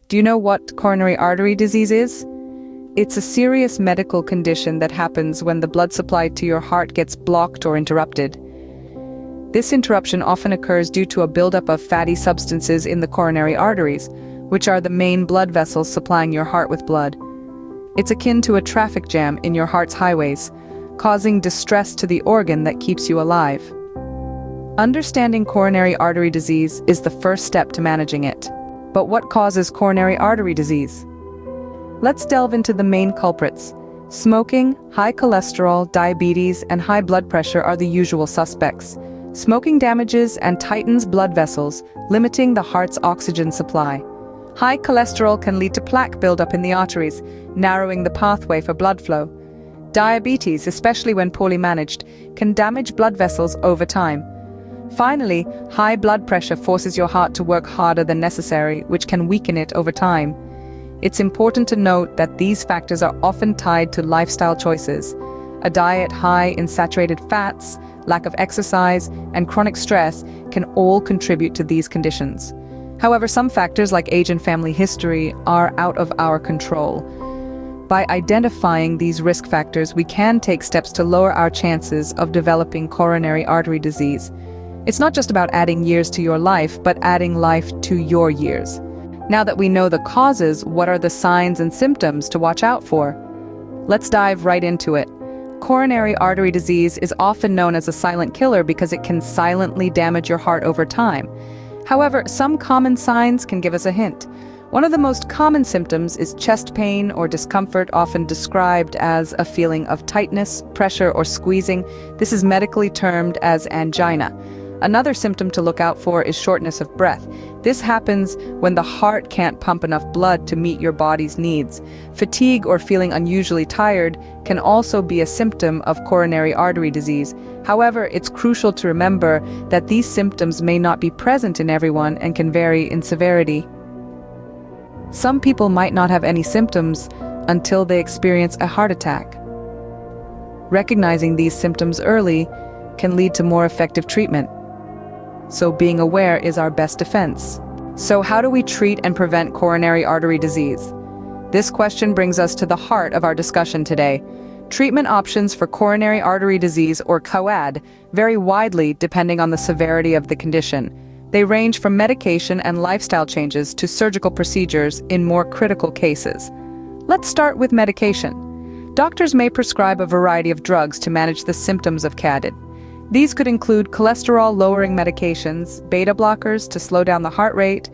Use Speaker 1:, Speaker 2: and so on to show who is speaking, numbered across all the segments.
Speaker 1: Do you know what coronary artery disease is? It's a serious medical condition that happens when the blood supply to your heart gets blocked or interrupted. This interruption often occurs due to a buildup of fatty substances in the coronary arteries, which are the main blood vessels supplying your heart with blood. It's akin to a traffic jam in your heart's highways, causing distress to the organ that keeps you alive. Understanding coronary artery disease is the first step to managing it. But what causes coronary artery disease? Let's delve into the main culprits. Smoking, high cholesterol, diabetes, and high blood pressure are the usual suspects. Smoking damages and tightens blood vessels, limiting the heart's oxygen supply. High cholesterol can lead to plaque buildup in the arteries, narrowing the pathway for blood flow. Diabetes, especially when poorly managed, can damage blood vessels over time. Finally, high blood pressure forces your heart to work harder than necessary, which can weaken it over time. It's important to note that these factors are often tied to lifestyle choices. A diet high in saturated fats, lack of exercise, and chronic stress can all contribute to these conditions. However, some factors like age and family history are out of our control. By identifying these risk factors, we can take steps to lower our chances of developing coronary artery disease. It's not just about adding years to your life, but adding life to your years. Now that we know the causes, what are the signs and symptoms to watch out for? Let's dive right into it. Coronary artery disease is often known as a silent killer because it can silently damage your heart over time. However, some common signs can give us a hint. One of the most common symptoms is chest pain or discomfort, often described as a feeling of tightness, pressure, or squeezing. This is medically termed as angina. Another symptom to look out for is shortness of breath. This happens when the heart can't pump enough blood to meet your body's needs. Fatigue or feeling unusually tired can also be a symptom of coronary artery disease. However, it's crucial to remember that these symptoms may not be present in everyone and can vary in severity. Some people might not have any symptoms until they experience a heart attack. Recognizing these symptoms early can lead to more effective treatment. So being aware is our best defense. So how do we treat and prevent coronary artery disease? This question brings us to the heart of our discussion today. Treatment options for coronary artery disease, or COAD, vary widely depending on the severity of the condition. They range from medication and lifestyle changes to surgical procedures in more critical cases. Let's start with medication. Doctors may prescribe a variety of drugs to manage the symptoms of COAD. These could include cholesterol-lowering medications, beta blockers to slow down the heart rate,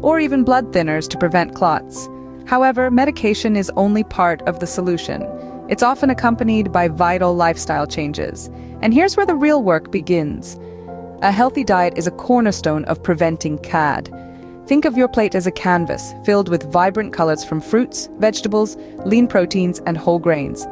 Speaker 1: or even blood thinners to prevent clots. However, medication is only part of the solution. It's often accompanied by vital lifestyle changes. And here's where the real work begins. A healthy diet is a cornerstone of preventing COAD. Think of your plate as a canvas filled with vibrant colors from fruits, vegetables, lean proteins, and whole grains.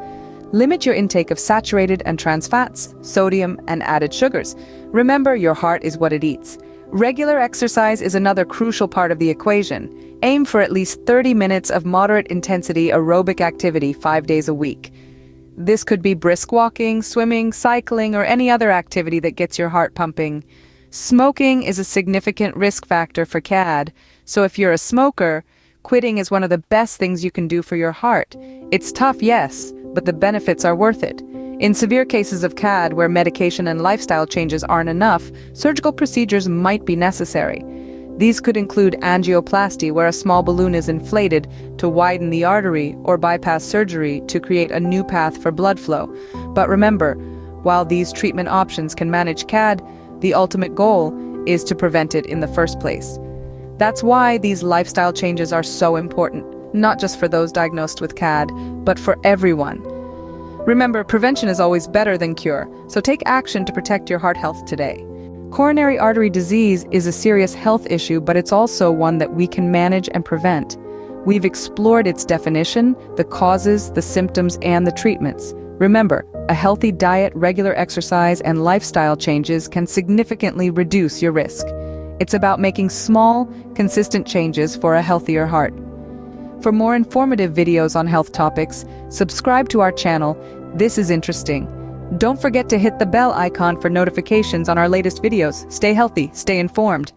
Speaker 1: Limit your intake of saturated and trans fats, sodium, and added sugars. Remember, your heart is what it eats. Regular exercise is another crucial part of the equation. Aim for at least 30 minutes of moderate intensity aerobic activity 5 days a week. This could be brisk walking, swimming, cycling, or any other activity that gets your heart pumping. Smoking is a significant risk factor for COAD, so if you're a smoker, quitting is one of the best things you can do for your heart. It's tough, yes, but the benefits are worth it. In severe cases of COAD where medication and lifestyle changes aren't enough, surgical procedures might be necessary. These could include angioplasty, where a small balloon is inflated to widen the artery, or bypass surgery to create a new path for blood flow. But remember, while these treatment options can manage COAD, the ultimate goal is to prevent it in the first place. That's why these lifestyle changes are so important, not just for those diagnosed with COAD, but for everyone. Remember, prevention is always better than cure, so take action to protect your heart health today. Coronary artery disease is a serious health issue, but it's also one that we can manage and prevent. We've explored its definition, the causes, the symptoms, and the treatments. Remember, a healthy diet, regular exercise, and lifestyle changes can significantly reduce your risk. It's about making small, consistent changes for a healthier heart. For more informative videos on health topics, subscribe to our channel. This is interesting. Don't forget to hit the bell icon for notifications on our latest videos. Stay healthy, stay informed.